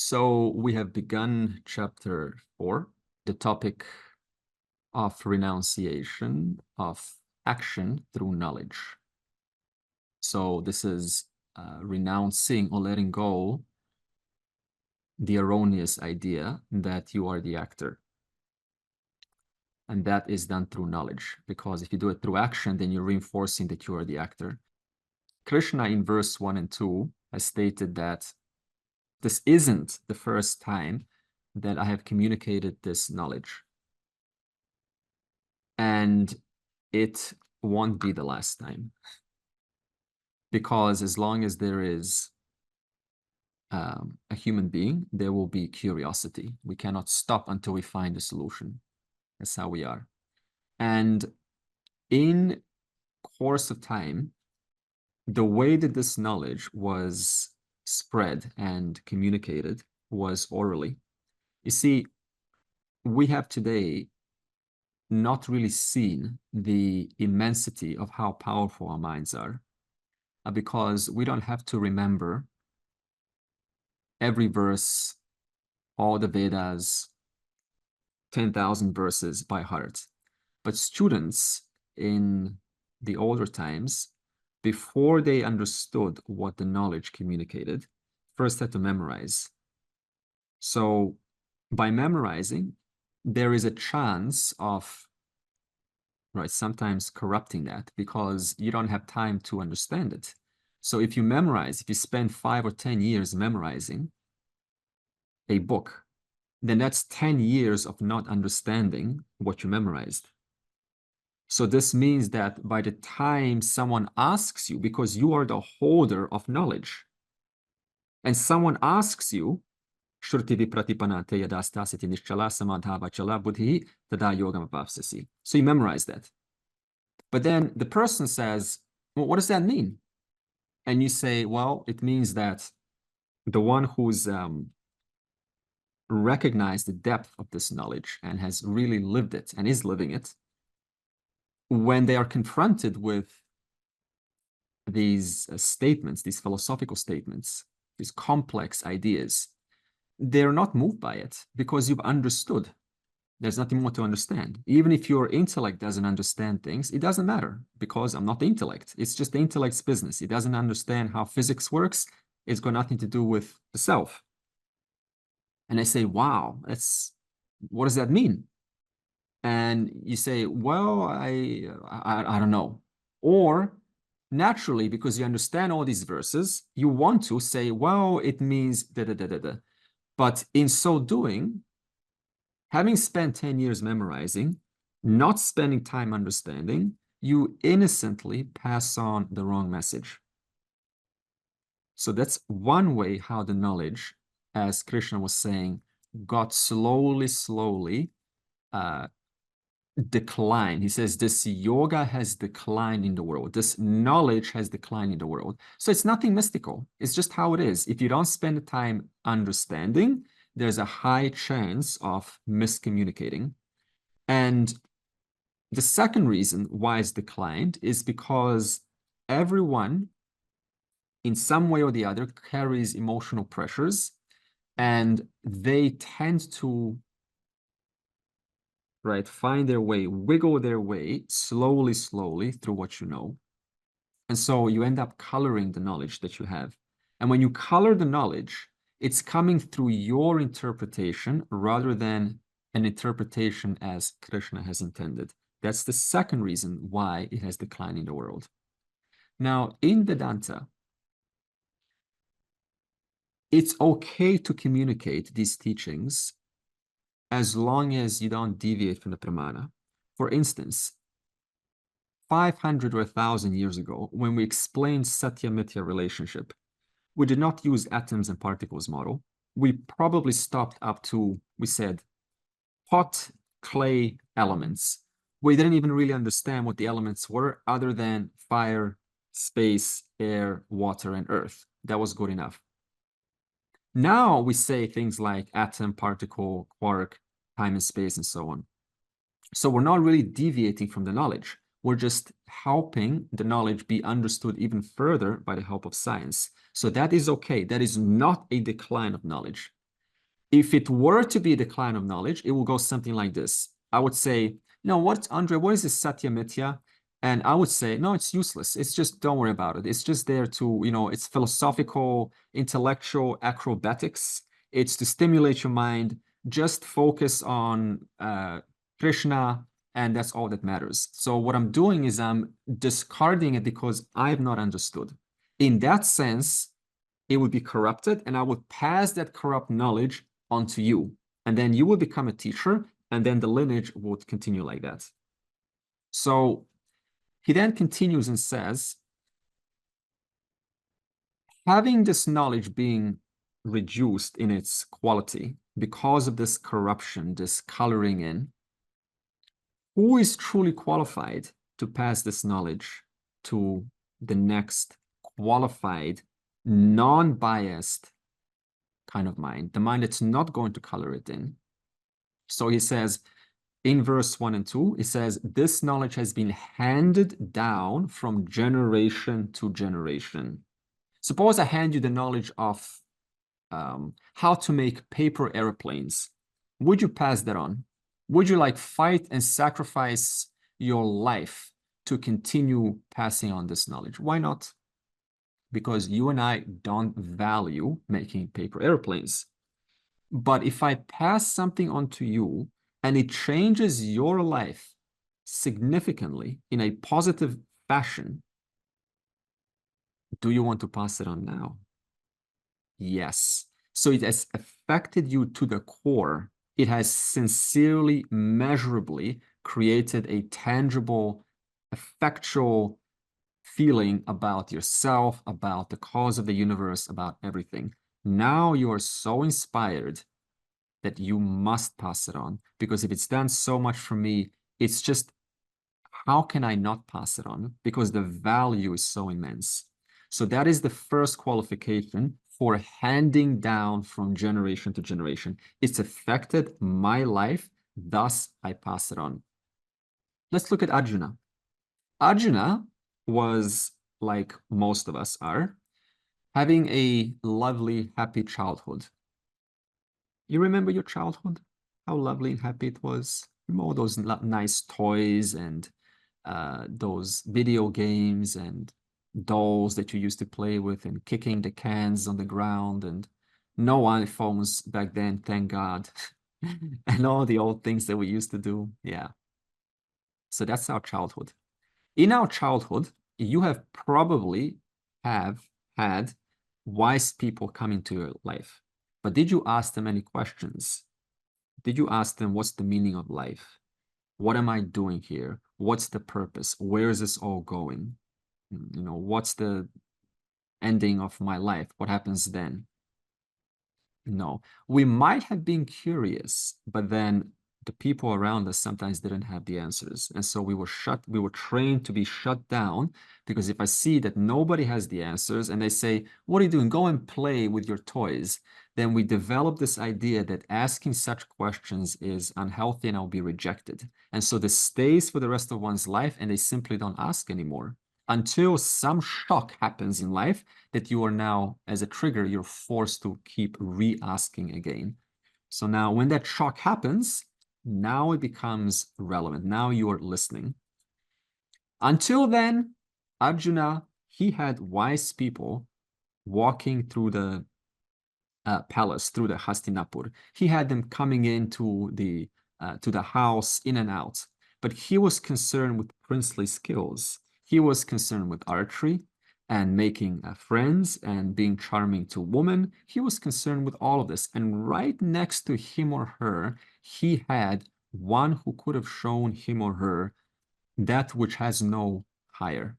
So we have begun chapter 4, the topic of renunciation of action through knowledge. So this is renouncing or letting go the erroneous idea that you are the actor. And that is done through knowledge, because if you do it through action, then you're reinforcing that you are the actor. Krishna in verse 1 and 2 has stated that this isn't the first time that I have communicated this knowledge. And it won't be the last time. Because as long as there is a human being, there will be curiosity. We cannot stop until we find a solution. That's how we are. And in course of time, the way that this knowledge was spread and communicated was orally. You see, we have today not really seen the immensity of how powerful our minds are, because we don't have to remember every verse, all the Vedas, 10,000 verses by heart. But students in the older times, before they understood what the knowledge communicated, first had to memorize. So by memorizing, there is a chance of, right, sometimes corrupting that because you don't have time to understand it. So if you memorize, if you spend 5 or 10 years memorizing a book, then that's 10 years of not understanding what you memorized. So this means that by the time someone asks you, because you are the holder of knowledge, and someone asks you, so you memorize that. But then the person says, well, what does that mean? And you say, well, it means that the one who's recognized the depth of this knowledge and has really lived it and is living it, when they are confronted with these statements, these philosophical statements, these complex ideas, they're not moved by it because you've understood. There's nothing more to understand. Even if your intellect doesn't understand things, it doesn't matter because I'm not the intellect. It's just the intellect's business. It doesn't understand how physics works. It's got nothing to do with the self. And I say, wow, what does that mean? And you say, well, I don't know. Or naturally, because you understand all these verses, you want to say, well, it means da da da da da. But in so doing, having spent 10 years memorizing, not spending time understanding, you innocently pass on the wrong message. So that's one way how the knowledge, as Krishna was saying, got slowly decline. He says this yoga has declined in the world. This knowledge has declined in the world. So it's nothing mystical. It's just how it is. If you don't spend the time understanding, there's a high chance of miscommunicating. And the second reason why it's declined is because everyone, in some way or the other, carries emotional pressures, and they tend to find their way, wiggle their way slowly through what you know. And so you end up coloring the knowledge that you have. And when you color the knowledge, it's coming through your interpretation rather than an interpretation as Krishna has intended. That's the second reason why it has declined in the world. Now, in Vedanta, it's okay to communicate these teachings as long as you don't deviate from the pramana. For instance, 500 or 1,000 years ago, when we explained Satya-Mithya relationship, we did not use atoms and particles model. We probably stopped up to, we said, hot clay elements. We didn't even really understand what the elements were other than fire, space, air, water, and earth. That was good enough. Now we say things like atom, particle, quark, time and space, and so on. So we're not really deviating from the knowledge. We're just helping the knowledge be understood even further by the help of science. So that is okay. That is not a decline of knowledge. If it were to be a decline of knowledge, it will go something like this. I would say, no, what, Andre, what is this Satya Mithya? And I would say, no, it's useless. It's just, don't worry about it. It's just there to, it's philosophical, intellectual acrobatics. It's to stimulate your mind. Just focus on Krishna, and that's all that matters. So what I'm doing is I'm discarding it because I have not understood. In that sense, it would be corrupted, and I would pass that corrupt knowledge onto you. And then you would become a teacher, and then the lineage would continue like that. So he then continues and says, having this knowledge being reduced in its quality because of this corruption, this coloring in, who is truly qualified to pass this knowledge to the next qualified, non-biased kind of mind, the mind that's not going to color it in? So he says in verse 1 and 2, he says, this knowledge has been handed down from generation to generation. Suppose I hand you the knowledge of how to make paper airplanes. Would you pass that on? Would you like fight and sacrifice your life to continue passing on this knowledge? Why not? Because you and I don't value making paper airplanes. But if I pass something on to you and it changes your life significantly in a positive fashion, do you want to pass it on now? Yes. So it has affected you to the core. It has sincerely, measurably created a tangible, effectual feeling about yourself, about the cause of the universe, about everything. Now you are so inspired that you must pass it on, because if it's done so much for me, it's just, how can I not pass it on? Because the value is so immense. So that is the first qualification for handing down from generation to generation. It's affected my life, thus I pass it on. Let's look at Arjuna. Arjuna was, like most of us are, having a lovely, happy childhood. You remember your childhood? How lovely and happy it was? Remember all those nice toys and those video games and dolls that you used to play with, and kicking the cans on the ground, and no iPhones back then, thank God. And all the old things that we used to do. Yeah. So that's our childhood. In our childhood, you have probably had wise people come into your life. But did you ask them any questions? Did you ask them, what's the meaning of life? What am I doing here? What's the purpose? Where is this all going? What's the ending of my life? What happens then? No, we might have been curious, but then the people around us sometimes didn't have the answers. And so we were trained to be shut down, because if I see that nobody has the answers and they say, what are you doing? Go and play with your toys. Then we develop this idea that asking such questions is unhealthy and I'll be rejected. And so this stays for the rest of one's life, and they simply don't ask anymore until some shock happens in life that you are now, as a trigger, you're forced to keep re-asking again. So now when that shock happens, now it becomes relevant. Now you are listening. Until then, Arjuna, he had wise people walking through the palace, through the Hastinapur. He had them coming into the to the house, in and out. But he was concerned with princely skills. He was concerned with archery and making friends and being charming to women. He was concerned with all of this. And right next to him or her, he had one who could have shown him or her that which has no higher.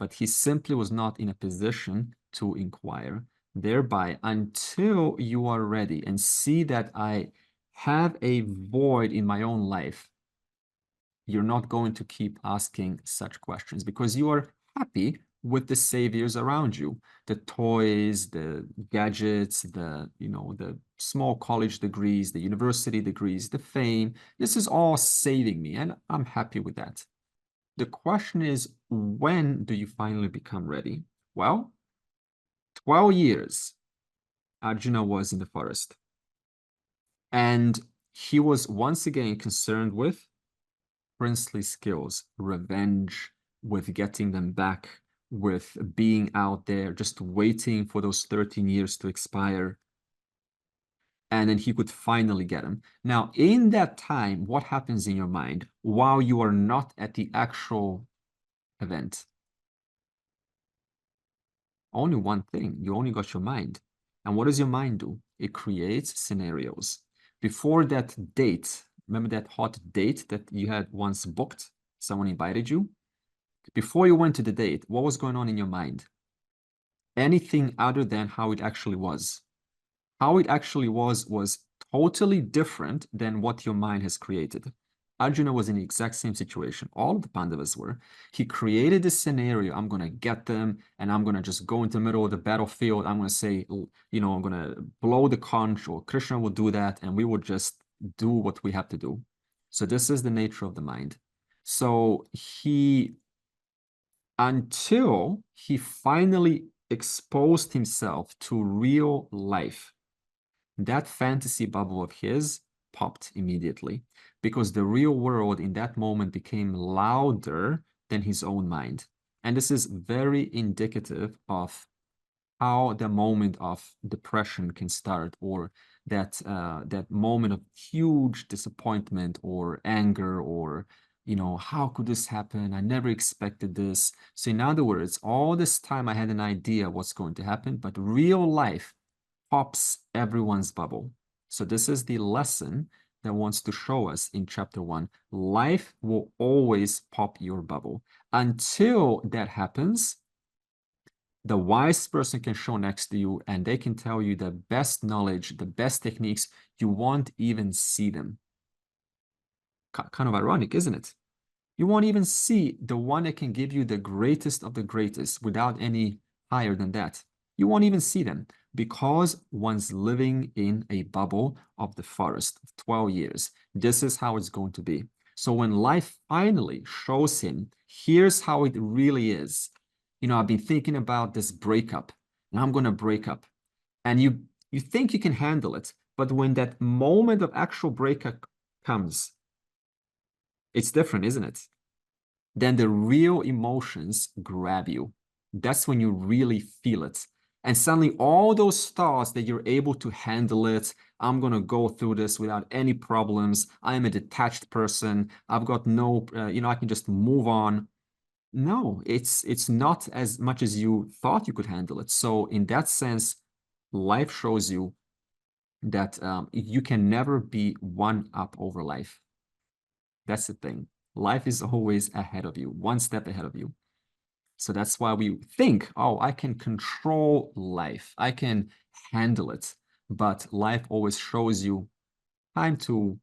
But he simply was not in a position to inquire. Thereby, until you are ready and see that I have a void in my own life, you're not going to keep asking such questions, because you are happy with the saviors around you, the toys, the gadgets, the small college degrees, the university degrees, the fame. This is all saving me, and I'm happy with that. The question is, when do you finally become ready? Well, 12 years Arjuna was in the forest. And he was once again concerned with princely skills, revenge, with getting them back, with being out there, just waiting for those 13 years to expire. And then he could finally get him. Now, in that time, what happens in your mind while you are not at the actual event? Only one thing. You only got your mind. And what does your mind do? It creates scenarios. Before that date, remember that hot date that you had once booked? Someone invited you? Before you went to the date, what was going on in your mind? Anything other than how it actually was. How it actually was totally different than what your mind has created. Arjuna was in the exact same situation. All of the Pandavas were. He created this scenario. I'm going to get them, and I'm going to just go into the middle of the battlefield. I'm going to say, I'm going to blow the conch, or Krishna will do that, and we will just do what we have to do. So this is the nature of the mind. So until he finally exposed himself to real life, that fantasy bubble of his popped immediately, because the real world in that moment became louder than his own mind. And this is very indicative of how the moment of depression can start, or that moment of huge disappointment or anger, or how could this happen? I never expected this. So in other words, all this time I had an idea what's going to happen, but real life pops everyone's bubble. So this is the lesson that wants to show us in chapter 1. Life will always pop your bubble. Until that happens, the wise person can show next to you, and they can tell you the best knowledge, the best techniques. You won't even see them. Kind of ironic, isn't it? You won't even see the one that can give you the greatest of the greatest without any higher than that. You won't even see them, because one's living in a bubble of the forest of 12 years. This is how it's going to be. So when life finally shows him, here's how it really is. I've been thinking about this breakup, and I'm going to break up. And you think you can handle it, but when that moment of actual breakup comes, it's different, isn't it? Then the real emotions grab you. That's when you really feel it. And suddenly all those thoughts that you're able to handle it, I'm going to go through this without any problems. I am a detached person. I've got no, I can just move on. No, it's not as much as you thought you could handle it. So in that sense, life shows you that you can never be one up over life. That's the thing. Life is always ahead of you, one step ahead of you. So that's why we think, oh, I can control life. I can handle it. But life always shows you time to,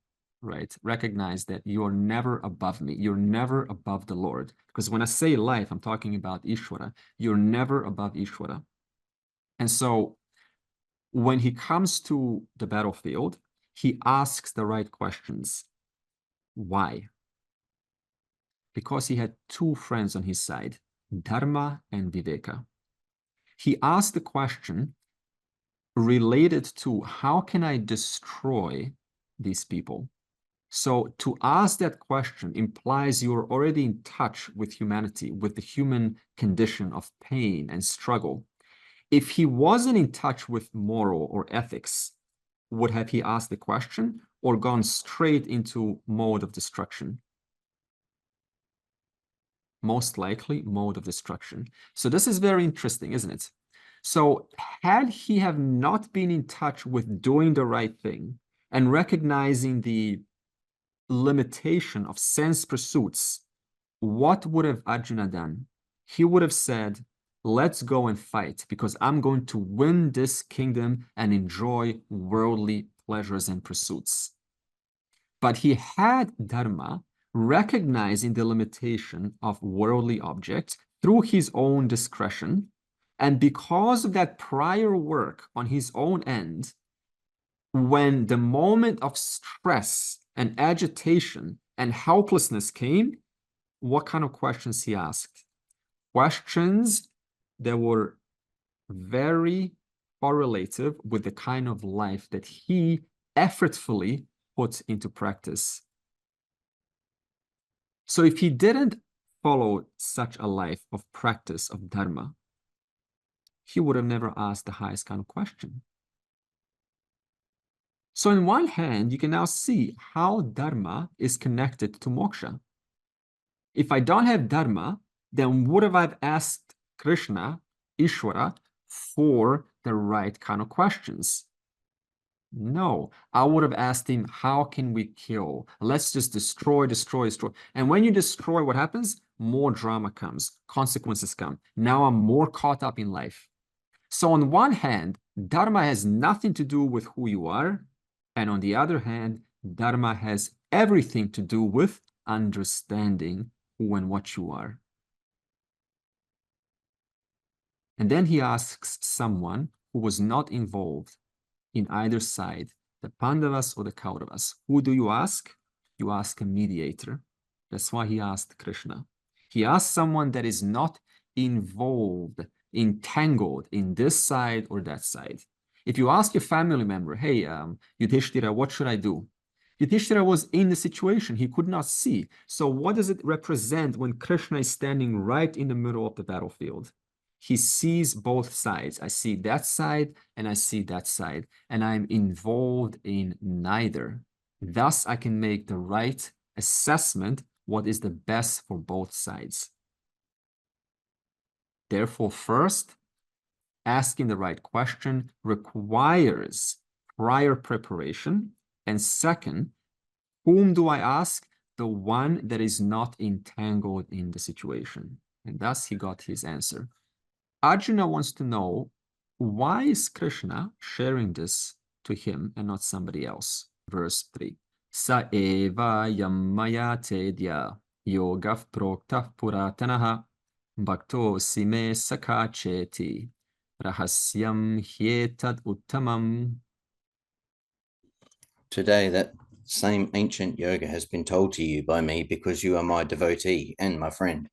recognize that you're never above me. You're never above the Lord. Because when I say life, I'm talking about Ishvara. You're never above Ishvara. And so when he comes to the battlefield, he asks the right questions. Why? Because he had two friends on his side, Dharma and Viveka. He asked the question related to, how can I destroy these people? So to ask that question implies you're already in touch with humanity, with the human condition of pain and struggle. If he wasn't in touch with moral or ethics, would have he asked the question or gone straight into mode of destruction? Most likely mode of destruction. So this is very interesting, isn't it? So had he have not been in touch with doing the right thing and recognizing the limitation of sense pursuits, what would have Arjuna done? He would have said, let's go and fight, because I'm going to win this kingdom and enjoy worldly pleasures and pursuits. But he had Dharma, recognizing the limitation of worldly objects through his own discretion. And because of that prior work on his own end, when the moment of stress and agitation and helplessness came, what kind of questions he asked? Questions that were very correlative with the kind of life that he effortfully put into practice. So if he didn't follow such a life of practice of dharma, he would have never asked the highest kind of question. So on one hand, you can now see how dharma is connected to moksha. If I don't have dharma, then would have I asked Krishna, Ishvara, for the right kind of questions? No, I would have asked him, how can we kill? Let's just destroy. And when you destroy, what happens? More drama comes, consequences come. Now I'm more caught up in life. So on one hand, dharma has nothing to do with who you are. And on the other hand, dharma has everything to do with understanding who and what you are. And then he asks someone who was not involved in either side, the Pandavas or the Kauravas. Who do you ask? You ask a mediator. That's why he asked Krishna. He asked someone that is not involved, entangled in this side or that side. If you ask your family member, hey, Yudhishthira, what should I do? Yudhishthira was in the situation. He could not see. So what does it represent when Krishna is standing right in the middle of the battlefield? He sees both sides. I see that side and I see that side, and I'm involved in neither. Thus, I can make the right assessment, what is the best for both sides. Therefore, first, asking the right question requires prior preparation. And second, whom do I ask? The one that is not entangled in the situation. And thus he got his answer. Arjuna wants to know, why is Krishna sharing this to him and not somebody else? Verse 3. Sa eva yammaya tedya yogav proktah puratanaha bhakto sime sakacheti rahasyam hyetad uttamam. Today, that same ancient yoga has been told to you by me because you are my devotee and my friend.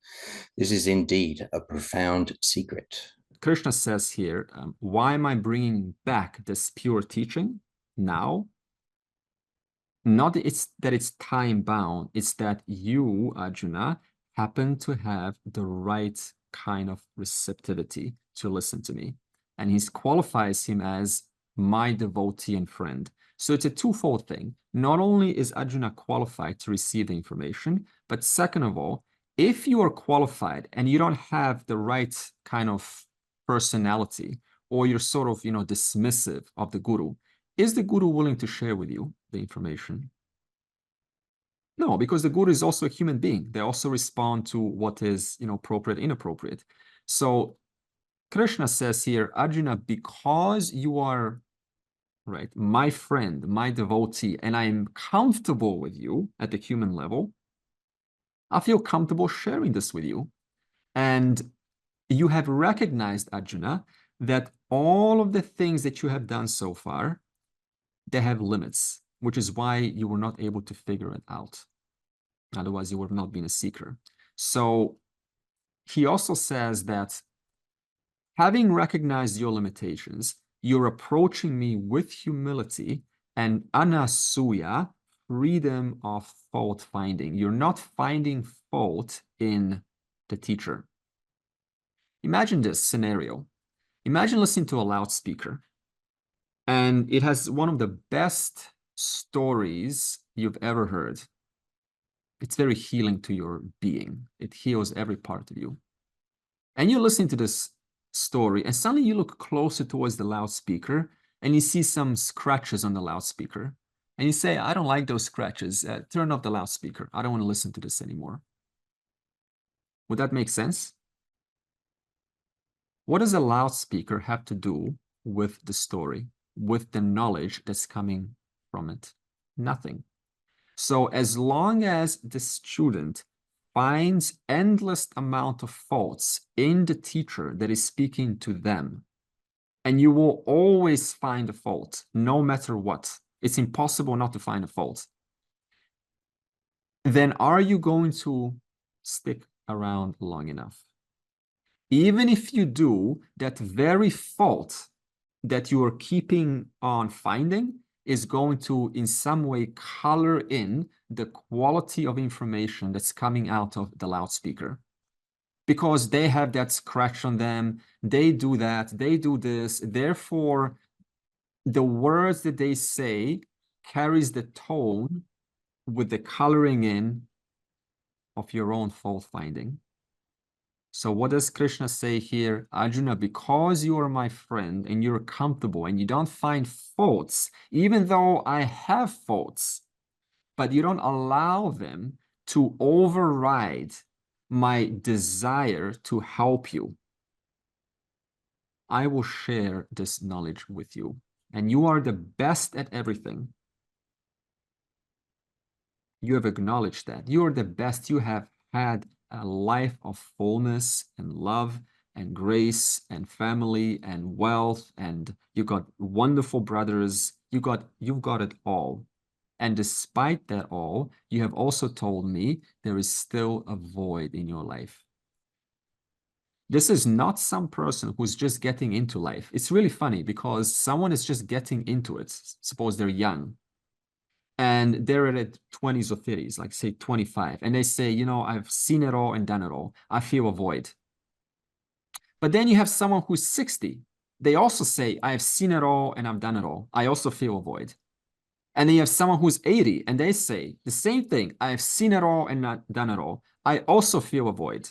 This is indeed a profound secret. Krishna says here, why am I bringing back this pure teaching now? Not that it's time bound, it's that you, Arjuna, happen to have the right kind of receptivity to listen to me. And he qualifies him as my devotee and friend. So it's a twofold thing. Not only is Arjuna qualified to receive the information, but second of all, if you are qualified and you don't have the right kind of personality, or you're sort of, dismissive of the guru, is the guru willing to share with you the information? No, because the guru is also a human being. They also respond to what is, appropriate, inappropriate. So Krishna says here, Arjuna, because you are, right, my friend, my devotee, and I am comfortable with you at the human level, I feel comfortable sharing this with you. And you have recognized, Arjuna, that all of the things that you have done so far, they have limits, which is why you were not able to figure it out. Otherwise, you would have not been a seeker. So he also says that having recognized your limitations, you're approaching me with humility and anasuya, freedom of fault finding. You're not finding fault in the teacher. Imagine this scenario. Imagine listening to a loudspeaker, and it has one of the best stories you've ever heard. It's very healing to your being. It heals every part of you. And you're listening to this story, and suddenly you look closer towards the loudspeaker, and you see some scratches on the loudspeaker. And you say, I don't like those scratches. Turn off the loudspeaker. I don't want to listen to this anymore. Would that make sense? What does a loudspeaker have to do with the story, with the knowledge that's coming from it? Nothing. So as long as the student finds endless amount of faults in the teacher that is speaking to them, and you will always find a fault, no matter what. It's impossible not to find a fault. Then are you going to stick around long enough? Even if you do, that very fault that you are keeping on finding is going to, in some way, color in the quality of information that's coming out of the loudspeaker. Because they have that scratch on them, they do that, they do this. Therefore, the words that they say carries the tone with the coloring in of your own fault finding. So what does Krishna say here? Arjuna, because you are my friend and you're comfortable and you don't find faults, even though I have faults, but you don't allow them to override my desire to help you, I will share this knowledge with you. And you are the best at everything. You have acknowledged that. You are the best. You have had a life of fullness and love and grace and family and wealth, and you got wonderful brothers. You've got it all. And despite that all, you have also told me there is still a void in your life. This is not some person who's just getting into life. It's really funny because someone is just getting into it. Suppose they're young and they're at 20s or 30s, like say 25, and they say, you know, I've seen it all and done it all. I feel a void. But then you have someone who's 60. They also say, I've seen it all and I've done it all. I also feel a void. And then you have someone who's 80 and they say the same thing. I've seen it all and not done it all. I also feel a void.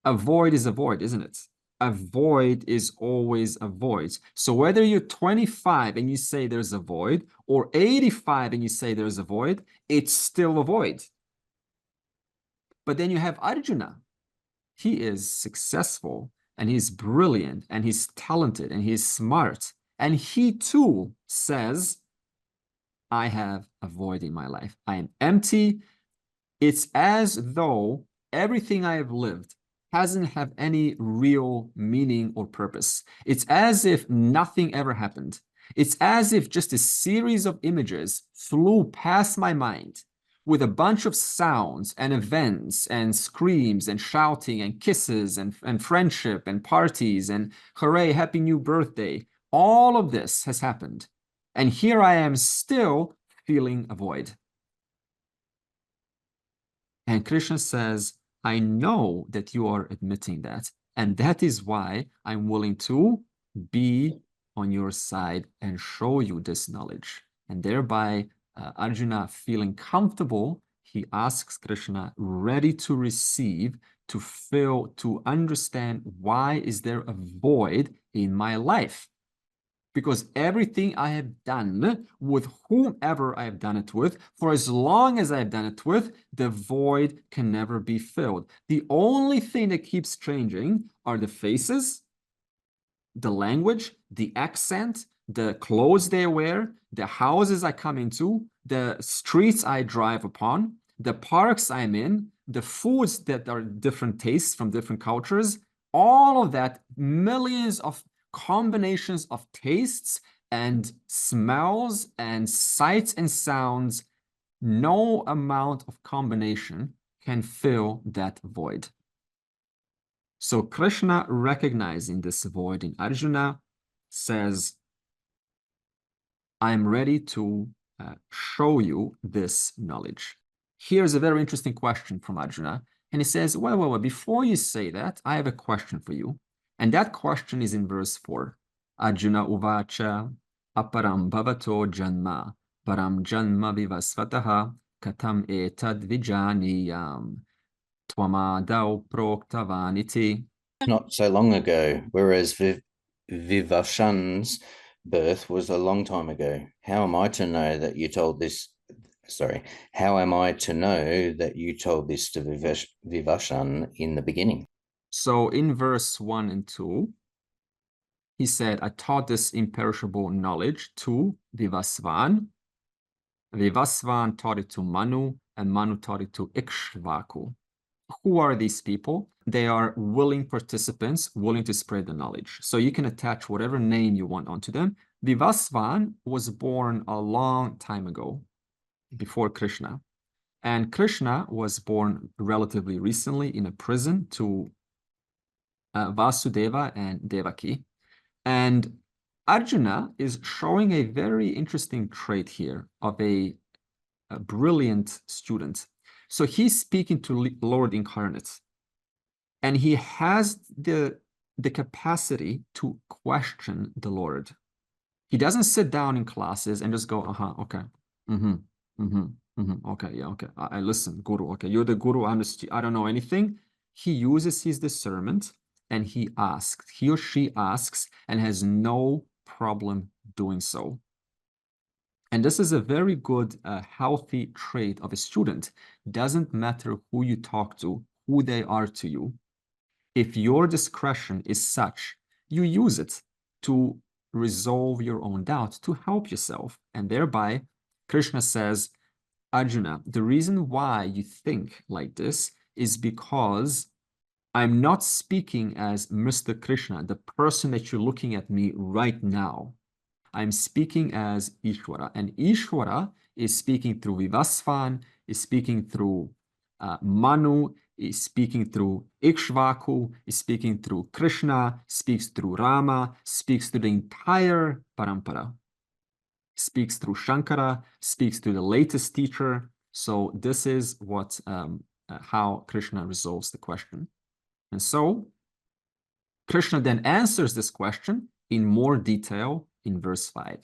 A void is a void, isn't it? A void is always a void. So whether you're 25 and you say there's a void, or 85 and you say there's a void, it's still a void. But then you have Arjuna. He is successful and he's brilliant and he's talented and he's smart. And he too says, I have a void in my life. I am empty. It's as though everything I have lived hasn't have any real meaning or purpose. It's as if nothing ever happened. It's as if just a series of images flew past my mind with a bunch of sounds and events and screams and shouting and kisses and friendship and parties and hooray, happy new birthday. All of this has happened. And here I am still feeling a void. And Krishna says, I know that you are admitting that. And that is why I'm willing to be on your side and show you this knowledge. And thereby, Arjuna feeling comfortable, he asks Krishna, ready to receive, to feel, to understand why is there a void in my life? Because everything I have done with whomever I have done it with, for as long as I have done it with, the void can never be filled. The only thing that keeps changing are the faces, the language, the accent, the clothes they wear, the houses I come into, the streets I drive upon, the parks I'm in, the foods that are different tastes from different cultures, all of that, millions of combinations of tastes and smells and sights and sounds, no amount of combination can fill that void. So Krishna, recognizing this void in Arjuna, says, I'm ready to show you this knowledge. Here's a very interesting question from Arjuna. And he says, well, before you say that, I have a question for you. And that question is in verse 4. Arjuna uvacha aparam bhavato janma param janma vivasvataha katam etad vijaniyam twamadau proktavaniti. Not so long ago, whereas Vivashan's birth was a long time ago. How am I to know that you told this? Sorry, how am I to know that you told this to Vivashan in the beginning? So in verse 1 and 2, he said, I taught this imperishable knowledge to Vivasvan. Vivasvan taught it to Manu, and Manu taught it to Ikshvaku. Who are these people? They are willing participants, willing to spread the knowledge. So you can attach whatever name you want onto them. Vivasvan was born a long time ago, before Krishna. And Krishna was born relatively recently in a prison to Vasudeva and Devaki. And Arjuna is showing a very interesting trait here of a brilliant student. So he's speaking to Lord Incarnate, and he has the capacity to question the Lord. He doesn't sit down in classes and just go, okay, okay, yeah, okay, I listen, Guru, okay, you're the Guru, I don't know anything. He uses his discernment and he or she asks and has no problem doing so. And this is a very good, healthy trait of a student. Doesn't matter who you talk to, who they are to you. If your discretion is such, you use it to resolve your own doubt, to help yourself. And thereby, Krishna says, Arjuna, the reason why you think like this is because I'm not speaking as Mr. Krishna, the person that you're looking at me right now. I'm speaking as Ishvara, and Ishvara is speaking through Vivasvan, is speaking through Manu, is speaking through Ikshvaku, is speaking through Krishna, speaks through Rama, speaks through the entire parampara, speaks through Shankara, speaks through the latest teacher. So this is what how Krishna resolves the question. And so Krishna then answers this question in more detail in verse 5.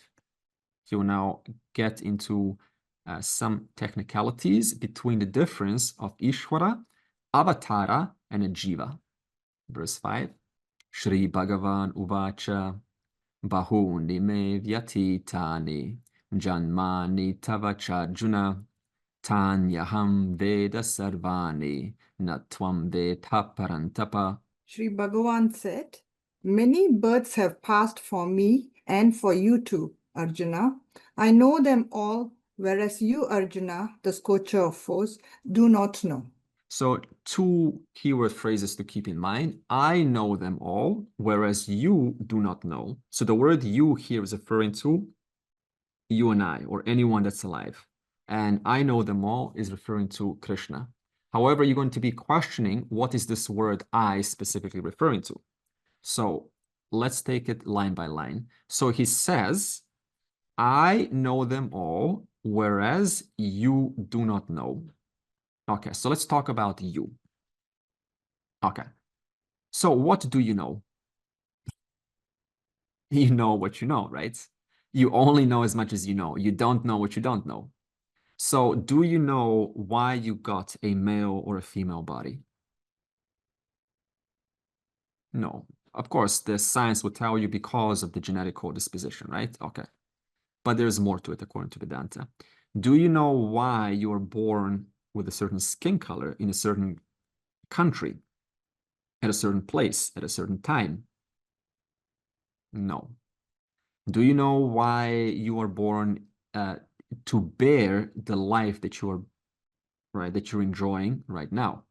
He will now get into some technicalities between the difference of Ishvara, Avatara, and a Jiva. Verse 5. Shri Bhagavan Uvacha Bahuni me vyatitani Janmani Tavachajuna Tanyaham Veda Sarvani Natvam Veta Parantapa. Sri Bhagavan said, many births have passed for me and for you too, Arjuna. I know them all, whereas you, Arjuna, the scorcher of foes, do not know. So two keyword phrases to keep in mind. I know them all, whereas you do not know. So the word you here is referring to you and I, or anyone that's alive. And I know them all is referring to Krishna. However, you're going to be questioning what is this word I specifically referring to. So let's take it line by line. So he says, I know them all, whereas you do not know. Okay, so let's talk about you. Okay, so what do you know? You know what you know, right? You only know as much as you know. You don't know what you don't know. So do you know why you got a male or a female body? No. Of course, the science will tell you because of the genetic disposition, right? Okay. But there's more to it according to Vedanta. Do you know why you were born with a certain skin color in a certain country, at a certain place, at a certain time? No. Do you know why you were born to bear the life that you're enjoying right now,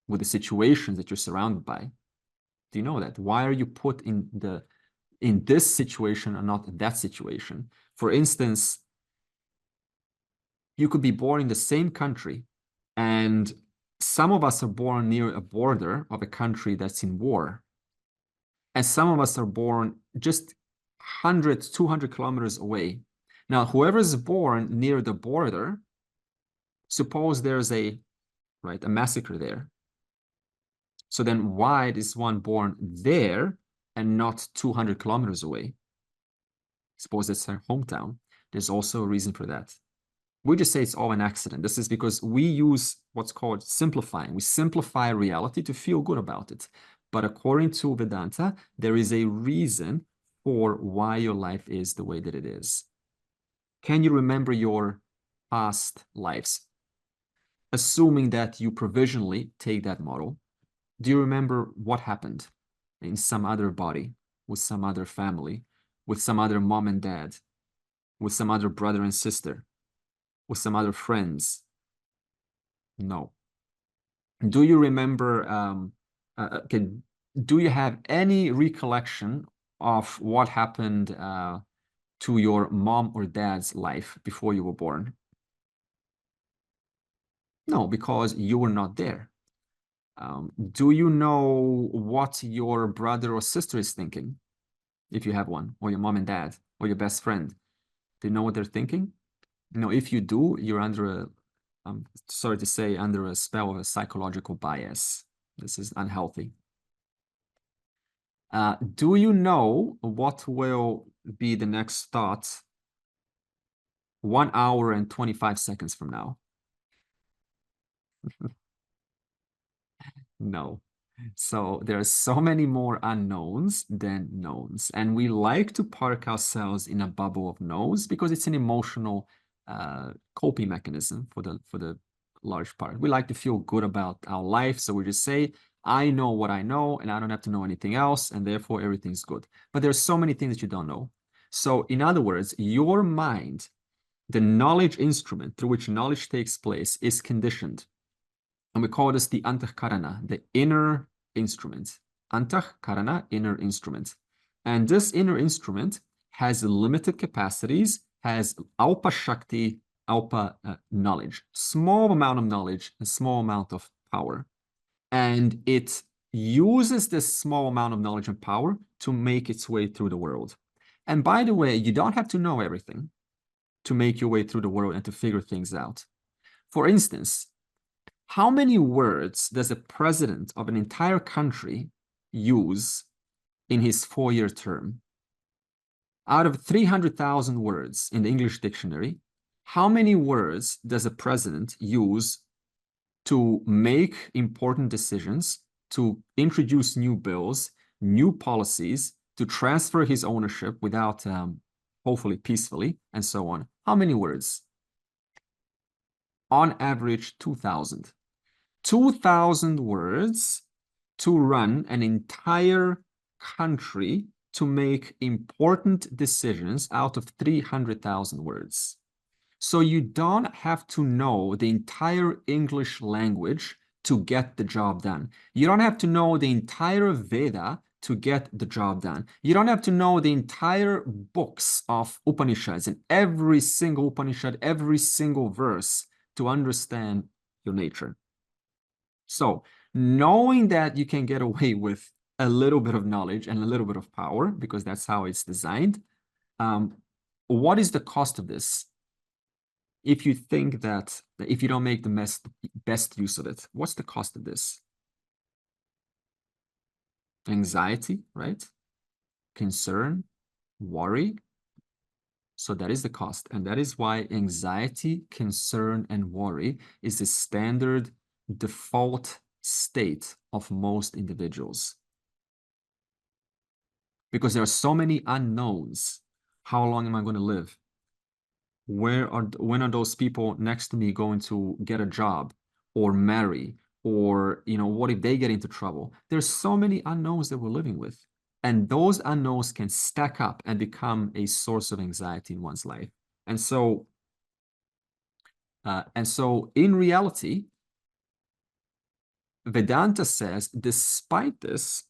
with the situations that you're surrounded by? Do you know that? Why are you put in this situation and not that situation? For instance, you could be born in the same country, and some of us are born near a border of a country that's in war. And some of us are born just 100, 200 kilometers away. Now, whoever is born near the border, suppose there's a massacre there. So then why is one born there and not 200 kilometers away? Suppose it's their hometown. There's also a reason for that. We just say it's all an accident. This is because we use what's called simplifying. We simplify reality to feel good about it. But according to Vedanta, there is a reason for why your life is the way that it is. Can you remember your past lives? Assuming that you provisionally take that model, do you remember what happened in some other body, with some other family, with some other mom and dad, with some other brother and sister, with some other friends? No. Do you remember, do you have any recollection of what happened to your mom or dad's life before you were born? No, because you were not there. Do you know what your brother or sister is thinking? if you have one, or your mom and dad, or your best friend? Do you know what they're thinking? No, if you do, you're under a, I'm sorry to say, under a spell of a psychological bias. This is unhealthy. Do you know what will be the next thought 1 hour and 25 seconds from now? No. So there are so many more unknowns than knowns. And we like to park ourselves in a bubble of knowns because it's an emotional coping mechanism for the large part. We like to feel good about our life. So we just say, I know what I know, and I don't have to know anything else, and therefore everything's good. But there's so many things that you don't know. So in other words, your mind, the knowledge instrument through which knowledge takes place, is conditioned. And we call this the antahkarana, the inner instrument. Antahkarana, inner instrument. And this inner instrument has limited capacities, has alpa shakti, alpa knowledge, small amount of knowledge, a small amount of power. And it uses this small amount of knowledge and power to make its way through the world. And by the way, you don't have to know everything to make your way through the world and to figure things out. For instance, how many words does a president of an entire country use in his 4-year term? Out of 300,000 words in the English dictionary, how many words does a president use to make important decisions, to introduce new bills, new policies, to transfer his ownership without, hopefully peacefully, and so on? How many words? On average, 2,000. 2,000 words to run an entire country to make important decisions out of 300,000 words. So you don't have to know the entire English language to get the job done. You don't have to know the entire Veda to get the job done. You don't have to know the entire books of Upanishads and every single Upanishad, every single verse to understand your nature. So knowing that you can get away with a little bit of knowledge and a little bit of power, because that's how it's designed, what is the cost of this? If you think that if you don't make the best use of it, what's the cost of this? Anxiety, right? Concern, worry. So that is the cost. And that is why anxiety, concern, and worry is the standard default state of most individuals. Because there are so many unknowns. How long am I going to live? When are those people next to me going to get a job or marry? Or, what if they get into trouble? There's so many unknowns that we're living with. And those unknowns can stack up and become a source of anxiety in one's life. And so in reality, Vedanta says, despite this,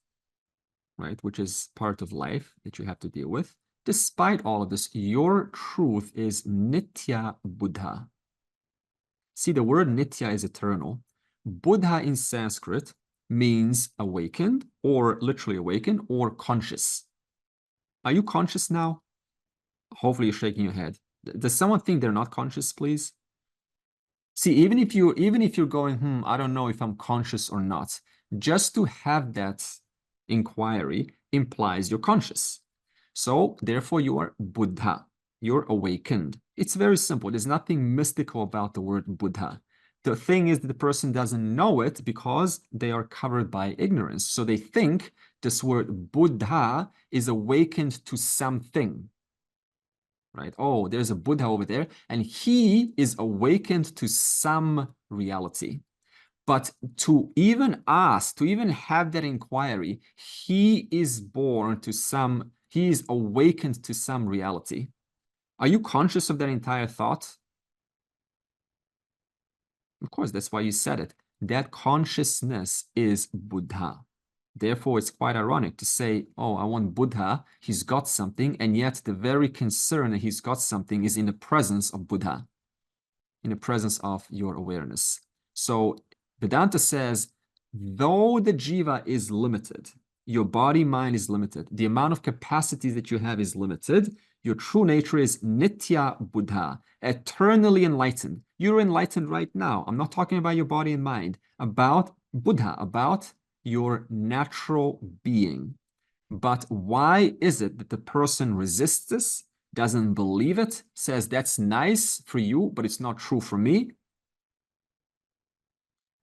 right, which is part of life that you have to deal with, despite all of this, your truth is Nitya Buddha. See, the word Nitya is eternal. Buddha in Sanskrit means awakened, or literally awakened, or conscious. Are you conscious now? Hopefully you're shaking your head. Does someone think they're not conscious, please? See, even if you're going, I don't know if I'm conscious or not, just to have that inquiry implies you're conscious. So therefore you are Buddha, you're awakened. It's very simple. There's nothing mystical about the word Buddha. The thing is that the person doesn't know it because they are covered by ignorance. So they think this word Buddha is awakened to something. Right? Oh, there's a Buddha over there, and he is awakened to some reality. But to even ask, to even have that inquiry, he is awakened to some reality. Are you conscious of that entire thought? Of course, that's why you said it. That consciousness is Buddha. Therefore, it's quite ironic to say, oh, I want Buddha, he's got something, and yet the very concern that he's got something is in the presence of Buddha, in the presence of your awareness. So Vedanta says, though the jiva is limited, Your body mind is limited. The amount of capacity that you have is limited. Your true nature is Nitya Buddha, eternally enlightened. You're enlightened right now. I'm not talking about your body and mind, about Buddha, about your natural being. But why is it that the person resists this, doesn't believe it, says that's nice for you, but it's not true for me?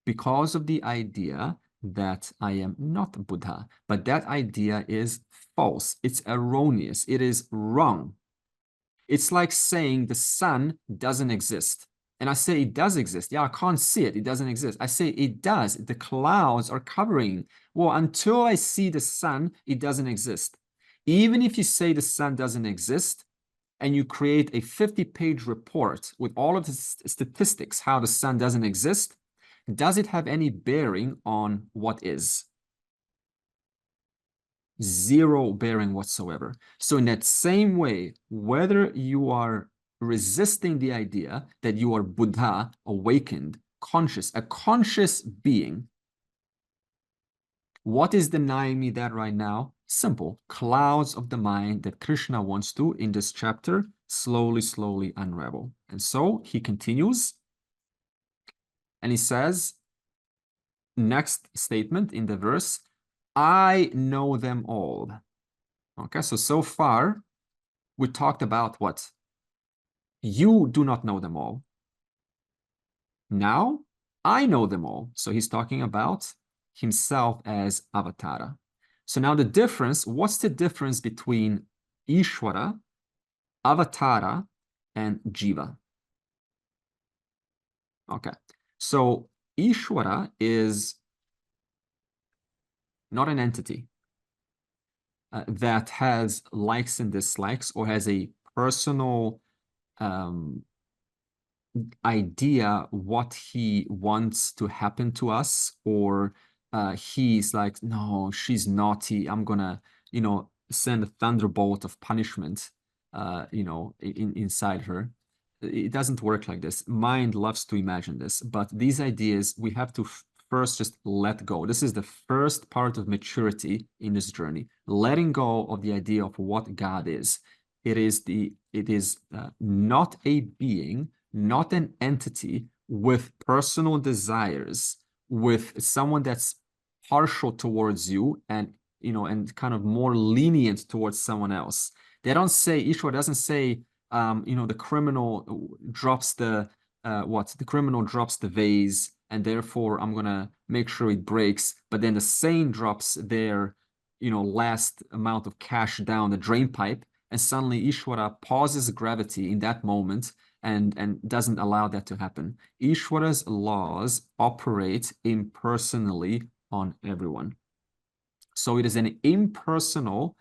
Because of the idea that I am not Buddha, but that idea is false. It's erroneous. It is wrong. It's like saying the sun doesn't exist. And I say it does exist. Yeah, I can't see it. It doesn't exist. I say it does. The clouds are covering. Well, until I see the sun, it doesn't exist. Even if you say the sun doesn't exist and you create a 50-page report with all of the statistics, how the sun doesn't exist, does it have any bearing on what is? Zero bearing whatsoever. So in that same way, whether you are resisting the idea that you are Buddha, awakened, conscious, a conscious being, what is denying me that right now? Simple. Clouds of the mind that Krishna wants to, in this chapter, slowly unravel. And so he continues, and he says, next statement in the verse, I know them all. Okay, so far we talked about what? You do not know them all. Now I know them all. So he's talking about himself as Avatara. So now the difference, what's the difference between Ishvara, Avatara, and Jiva? Okay, so Ishvara is not an entity that has likes and dislikes or has a personal idea what he wants to happen to us, or he's like, no, she's naughty, I'm gonna, send a thunderbolt of punishment, inside her. It doesn't work like this. Mind loves to imagine this, but these ideas we have to first just let go. This is the first part of maturity in this journey, letting go of the idea of what God is. It is not a being, not an entity with personal desires, with someone that's partial towards you and and kind of more lenient towards someone else. They don't say, Ishvara doesn't say, the criminal drops the criminal drops the vase and therefore I'm gonna make sure it breaks, but then the saint drops their last amount of cash down the drain pipe, and suddenly Ishvara pauses gravity in that moment and doesn't allow that to happen. Ishvara's laws operate impersonally on everyone. So it is an impersonal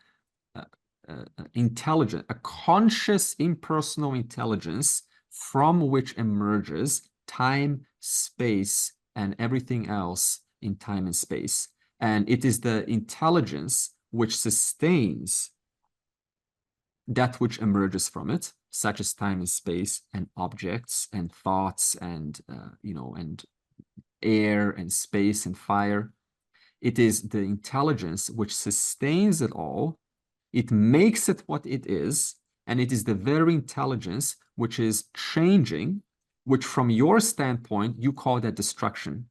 intelligence, a conscious impersonal intelligence from which emerges time, space, and everything else in time and space. And it is the intelligence which sustains that which emerges from it, such as time and space and objects and thoughts and and air and space and fire. It is the intelligence which sustains it all. It makes it what it is, and it is the very intelligence which is changing, which from your standpoint you call that destruction,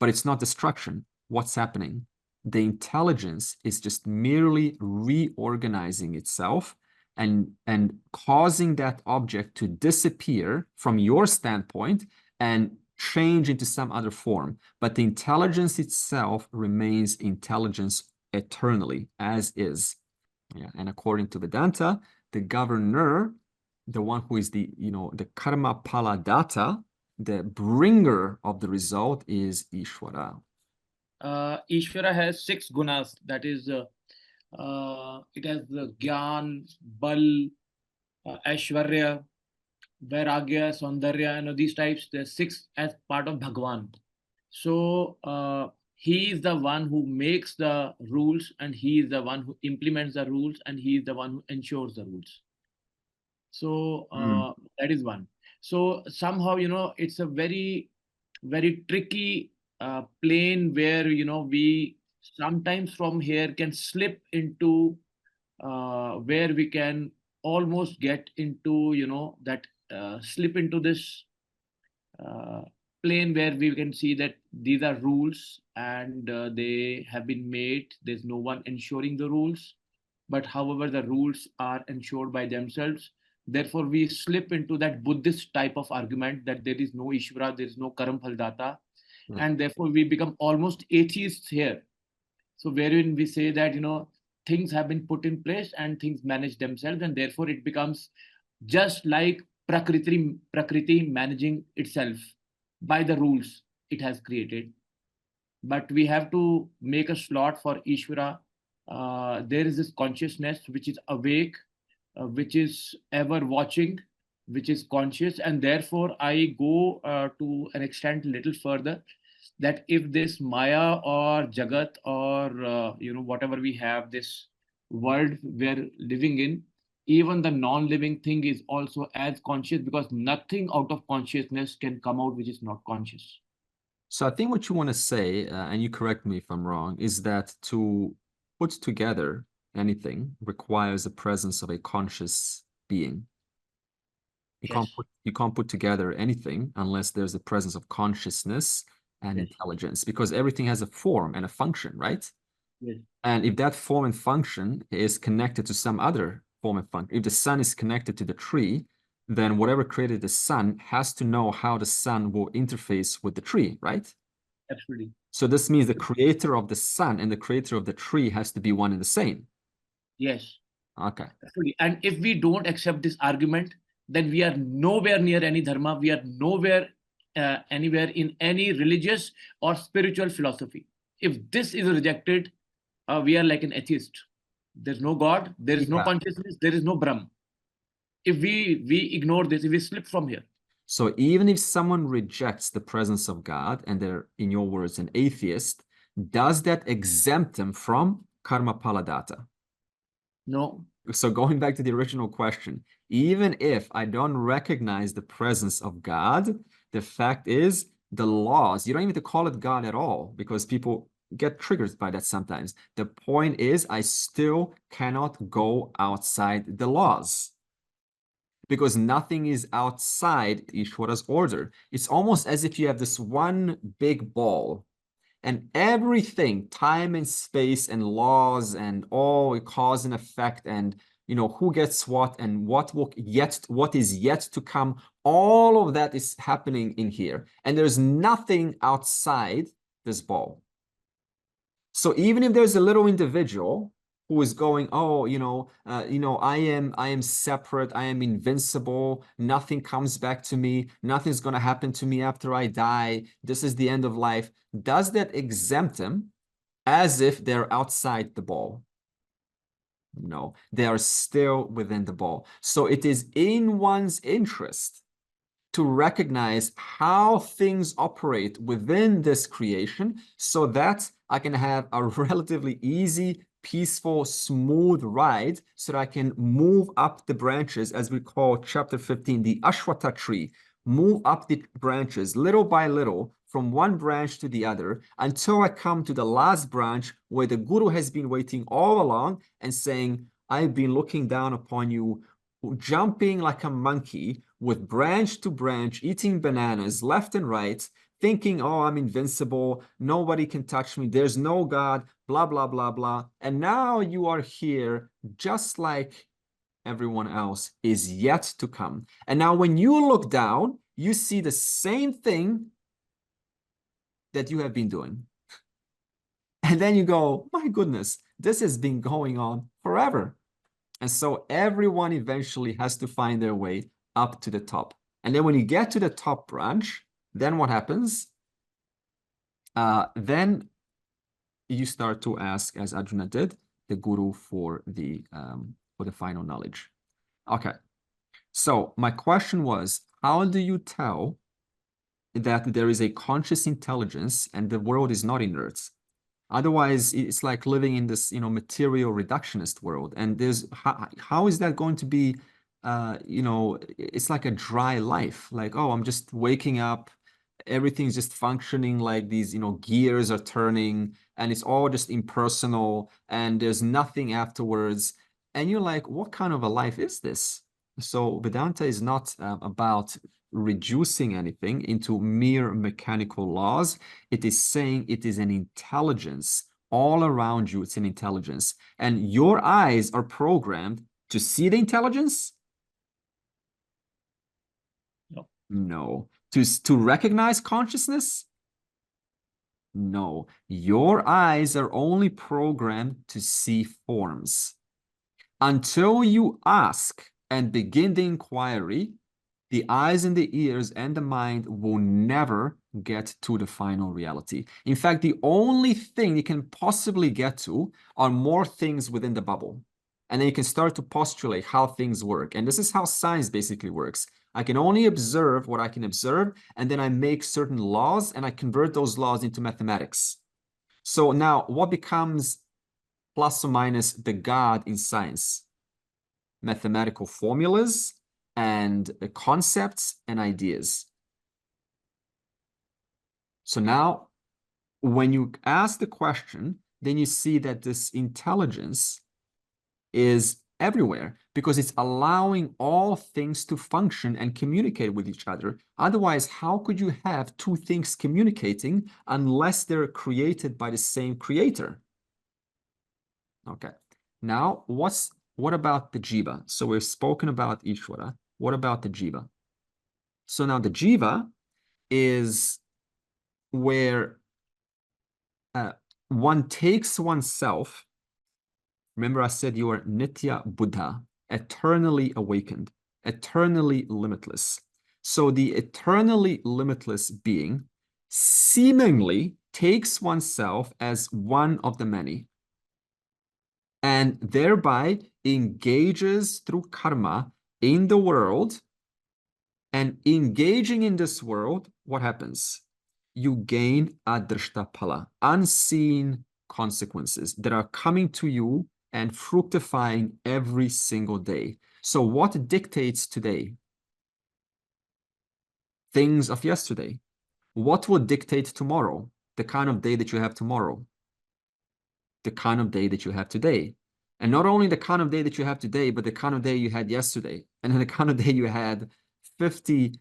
but it's not destruction. What's happening? The intelligence is just merely reorganizing itself and causing that object to disappear from your standpoint and change into some other form. But the intelligence itself remains intelligence eternally, as is. Yeah, and according to Vedanta, the governor, the one who is the karma pala data, the bringer of the result, is Ishvara. Ishvara has 6 gunas. That is, it has the Gyan, Bal, Aishwarya, Vairagya, Saundarya, these types. There's 6 as part of Bhagwan. So he is the one who makes the rules, and he is the one who implements the rules, and he is the one who ensures the rules. So that is one. So somehow, it's a very, very tricky plane where, we sometimes from here can slip into where we can almost get into, that slip into this uh, plane where we can see that these are rules and they have been made. There's no one ensuring the rules, but however, the rules are ensured by themselves. Therefore, we slip into that Buddhist type of argument that there is no Ishvara, there is no Karam Phaldata, and therefore we become almost atheists here. So wherein we say that things have been put in place and things manage themselves, and therefore it becomes just like Prakriti managing itself by the rules it has created. But we have to make a slot for Ishvara. There is this consciousness which is awake, which is ever watching, which is conscious, and therefore I go to an extent little further, that if this Maya or Jagat or whatever we have, this world we're living in, even the non-living thing is also as conscious, because nothing out of consciousness can come out which is not conscious. So I think what you want to say, and you correct me if I'm wrong, is that to put together anything requires the presence of a conscious being. Yes. You can't put together anything unless there's a presence of consciousness and Yes. intelligence, because everything has a form and a function, right? Yes. And if that form and function is connected to some other form and function, if the sun is connected to the tree, then whatever created the sun has to know how the sun will interface with the tree, right? Absolutely. So this means the creator of the sun and the creator of the tree has to be one and the same. Yes. Okay. Absolutely. And if we don't accept this argument, then we are nowhere near any dharma. We are nowhere anywhere in any religious or spiritual philosophy. If this is rejected, we are like an atheist. There's no God, there is no Yeah. consciousness, there is no Brahm. If we ignore this, if we slip from here. So even if someone rejects the presence of God and they're, in your words, an atheist, does that exempt them from karma paladata? No. So going back to the original question, even if I don't recognize the presence of God, the fact is the laws, you don't even have to call it God at all, because people get triggered by that sometimes. The point is I still cannot go outside the laws, because nothing is outside Ishvara's order. It's almost as if you have this one big ball, and everything, time and space and laws and all cause and effect, and who gets what and what is yet to come, all of that is happening in here, and there's nothing outside this ball. So even if there's a little individual who is going, oh, I am separate, I am invincible, nothing comes back to me, nothing's going to happen to me after I die, this is the end of life, does that exempt them as if they're outside the ball? No, they are still within the ball. So it is in one's interest to recognize how things operate within this creation, so that I can have a relatively easy, peaceful, smooth ride, so that I can move up the branches, as we call chapter 15, the Ashwata tree, move up the branches little by little from one branch to the other until I come to the last branch where the Guru has been waiting all along and saying, I've been looking down upon you, jumping like a monkey with branch to branch, eating bananas left and right, thinking, oh, I'm invincible, nobody can touch me, there's no God, blah, blah, blah, blah. And now you are here just like everyone else is yet to come. And now when you look down, you see the same thing that you have been doing. And then you go, my goodness, this has been going on forever. And so everyone eventually has to find their way up to the top. And then when you get to the top branch, then what happens? Then you start to ask, as Arjuna did, the Guru for the final knowledge. Okay. So my question was, how do you tell that there is a conscious intelligence and the world is not inert? Otherwise, it's like living in this, material reductionist world. And how is that going to be, it's like a dry life. Like, oh, I'm just waking up, everything's just functioning like these, gears are turning, and it's all just impersonal, and there's nothing afterwards. And you're like, what kind of a life is this? So Vedanta is not about reducing anything into mere mechanical laws. It is saying it is an intelligence all around you. It's an intelligence, and your eyes are programmed to see the intelligence. No. To recognize consciousness? No. Your eyes are only programmed to see forms. Until you ask and begin the inquiry, the eyes and the ears and the mind will never get to the final reality. In fact, the only thing you can possibly get to are more things within the bubble. And then you can start to postulate how things work. And this is how science basically works. I can only observe what I can observe, and then I make certain laws, and I convert those laws into mathematics. So now what becomes plus or minus the God in science? Mathematical formulas and concepts and ideas. So now when you ask the question, then you see that this intelligence is everywhere, because it's allowing all things to function and communicate with each other. Otherwise, how could you have two things communicating unless they're created by the same creator? Okay. Now, what about the jiva? So we've spoken about Ishvara. What about the jiva? So now the jiva is where one takes oneself. Remember, I said you are Nitya Buddha, eternally awakened, eternally limitless. So the eternally limitless being seemingly takes oneself as one of the many, and thereby engages through karma in the world. And engaging in this world, what happens? You gain adrishtapala, unseen consequences that are coming to you and fructifying every single day. So what dictates today? Things of yesterday. What will dictate tomorrow? The kind of day that you have tomorrow. The kind of day that you have today. And not only the kind of day that you have today, but the kind of day you had yesterday. And then the kind of day you had 50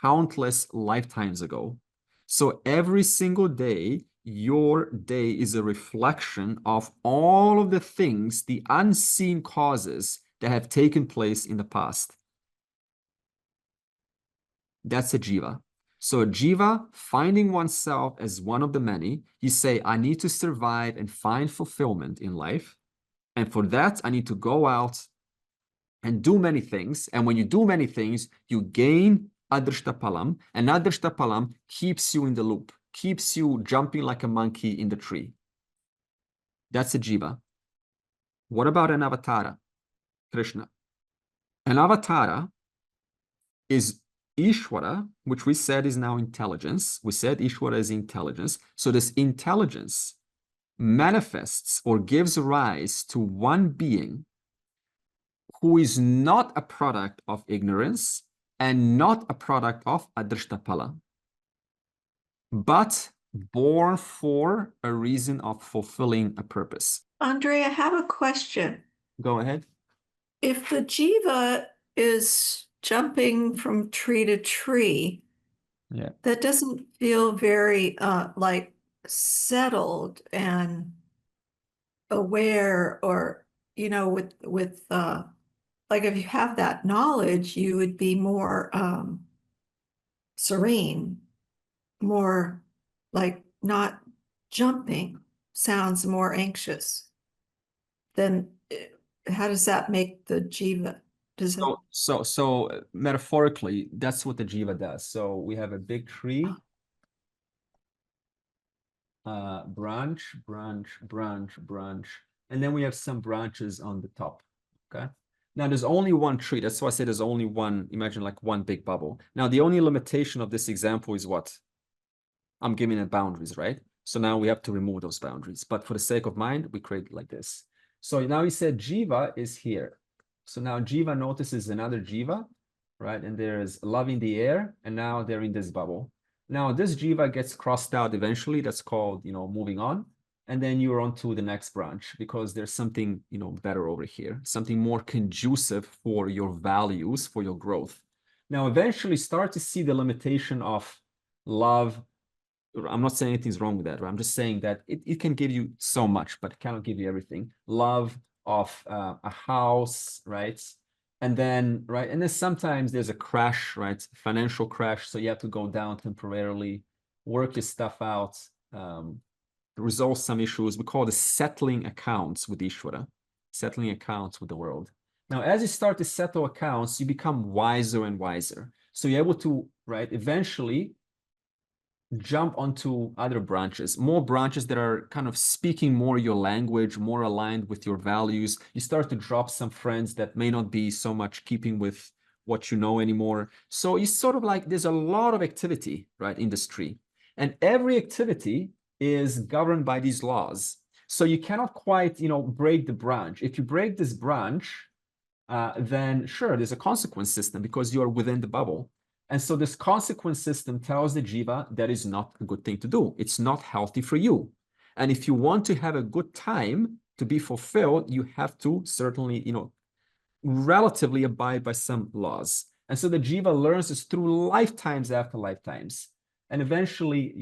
countless lifetimes ago. So every single day, your day is a reflection of all of the things, the unseen causes that have taken place in the past. That's a jiva. So a jiva, finding oneself as one of the many, you say, I need to survive and find fulfillment in life. And for that, I need to go out and do many things. And when you do many things, you gain adrishtapalam, and adrishtapalam keeps you in the loop, keeps you jumping like a monkey in the tree. That's a jiva. What about an avatara? Krishna. An avatara is Ishvara, which we said is now intelligence. We said Ishvara is intelligence. So this intelligence manifests or gives rise to one being who is not a product of ignorance and not a product of adrishtapala, but born for a reason of fulfilling a purpose. Andre, I have a question. Go ahead. If the jiva is jumping from tree to tree, Yeah. that doesn't feel very like settled and aware, or with like if you have that knowledge, you would be more serene, more like not jumping, sounds more anxious. Then how does that make the jiva? Does it? So metaphorically, that's what the jiva does. So we have a big tree, branch, and then we have some branches on the top. Okay. Now there's only one tree. That's why I said there's only one. Imagine like one big bubble. Now the only limitation of this example is what? I'm giving it boundaries, right? So now we have to remove those boundaries. But for the sake of mind, we create it like this. So now he said jiva is here. So now jiva notices another jiva, right? And there's love in the air, and now they're in this bubble. Now this jiva gets crossed out eventually. That's called, moving on. And then you're on to the next branch because there's something, better over here, something more conducive for your values, for your growth. Now, eventually start to see the limitation of love. I'm not saying anything's wrong with that, right? I'm just saying that it can give you so much, but it cannot give you everything. Love of a house, right? And then, right? And then sometimes there's a crash, right? Financial crash. So you have to go down temporarily, work your stuff out, resolve some issues. We call it settling accounts with Ishvara, settling accounts with the world. Now, as you start to settle accounts, you become wiser and wiser. So you're able to, right, eventually jump onto other branches, more branches that are kind of speaking more your language, more aligned with your values. You start to drop some friends that may not be so much keeping with what you know anymore. So it's sort of like there's a lot of activity, right, in this tree. And every activity is governed by these laws. So you cannot quite, break the branch. If you break this branch, then sure, there's a consequence system because you are within the bubble. And so this consequence system tells the jiva that is not a good thing to do. It's not healthy for you. And if you want to have a good time to be fulfilled, you have to certainly, relatively abide by some laws. And so the jiva learns this through lifetimes after lifetimes. And eventually,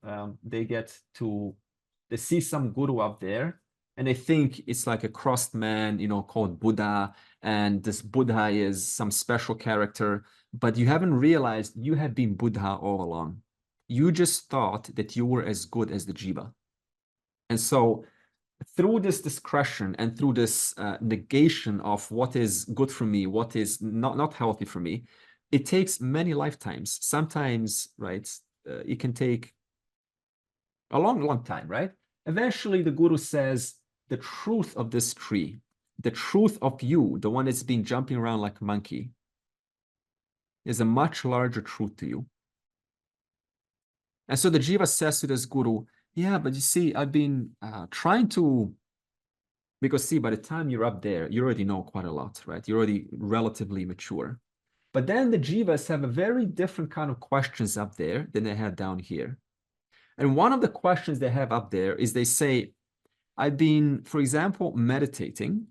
they see some guru up there and they think it's like a crossed man, called Buddha. And this Buddha is some special character, but you haven't realized you have been Buddha all along. You just thought that you were as good as the jiva. And so through this discretion and through this negation of what is good for me, what is not healthy for me, it takes many lifetimes. Sometimes, right, it can take a long time, right? Eventually, the guru says, the truth of this tree, the truth of you, the one that's been jumping around like a monkey, is a much larger truth to you. And so the jiva says to this guru, yeah, but you see, I've been trying to, because see, by the time you're up there, you already know quite a lot, right? You're already relatively mature. But then the jivas have a very different kind of questions up there than they have down here. And one of the questions they have up there is they say, I've been, for example, meditating,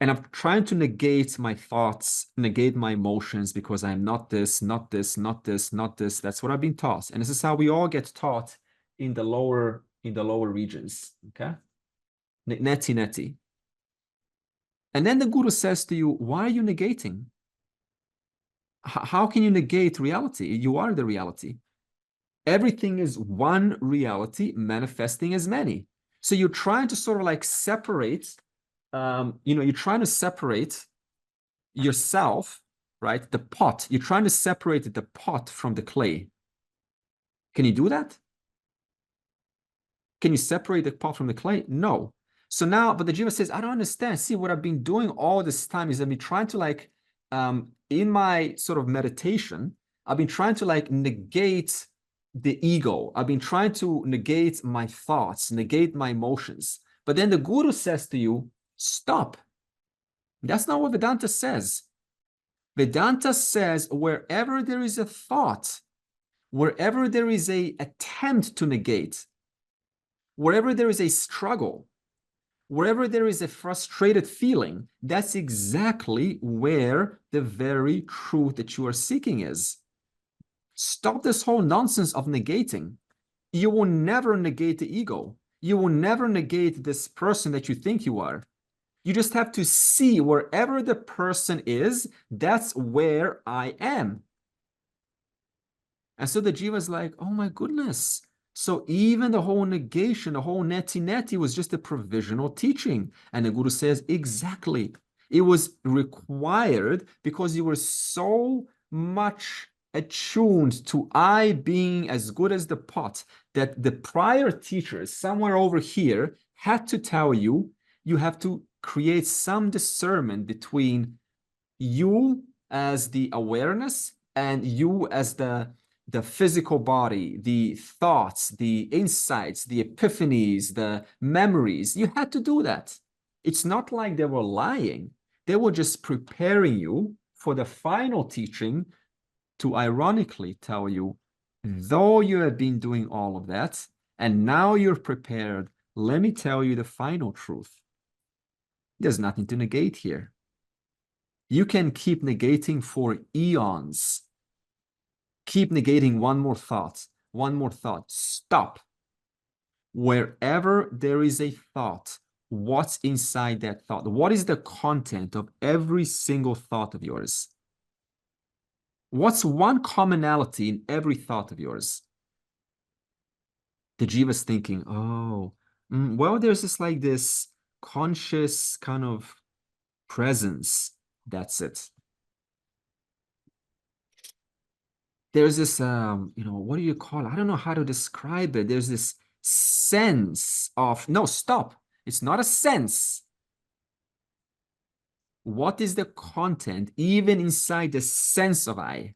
and I'm trying to negate my thoughts, negate my emotions because I'm not this, not this, not this, not this. That's what I've been taught. And this is how we all get taught in the lower regions, okay? Neti. And then the guru says to you, why are you negating? How can you negate reality? You are the reality. Everything is one reality manifesting as many. So you're trying to sort of like separate, you're trying to separate yourself, right? The pot. You're trying to separate the pot from the clay. Can you do that? Can you separate the pot from the clay? No. So now, but the jiva says, I don't understand. See, what I've been doing all this time is I've been trying to like, in my sort of meditation, I've been trying to like negate the ego. I've been trying to negate my thoughts, negate my emotions. But then the guru says to you, stop. That's not what Vedanta says. Vedanta says wherever there is a thought, wherever there is an attempt to negate, wherever there is a struggle, wherever there is a frustrated feeling, that's exactly where the very truth that you are seeking is. Stop this whole nonsense of negating. You will never negate the ego. You will never negate this person that you think you are. You just have to see wherever the person is, that's where I am. And so the jiva is like, oh my goodness. So even the whole negation, the whole neti was just a provisional teaching. And the guru says, exactly. It was required because you were so much attuned to I being as good as the pot that the prior teachers somewhere over here had to tell you, you have to create some discernment between you as the awareness and you as the physical body, the thoughts, the insights, the epiphanies, the memories. You had to do that. It's not like they were lying. They were just preparing you for the final teaching to ironically tell you, though you have been doing all of that, and now you're prepared, let me tell you the final truth. There's nothing to negate here. You can keep negating for eons. Keep negating one more thought, one more thought. Stop. Wherever there is a thought, what's inside that thought? What is the content of every single thought of yours? What's one commonality in every thought of yours? The jiva's thinking, oh, well, there's just like this conscious kind of presence. That's it. There's this, what do you call it? I don't know how to describe it. There's this sense of, no, stop. It's not a sense. What is the content, even inside the sense of I?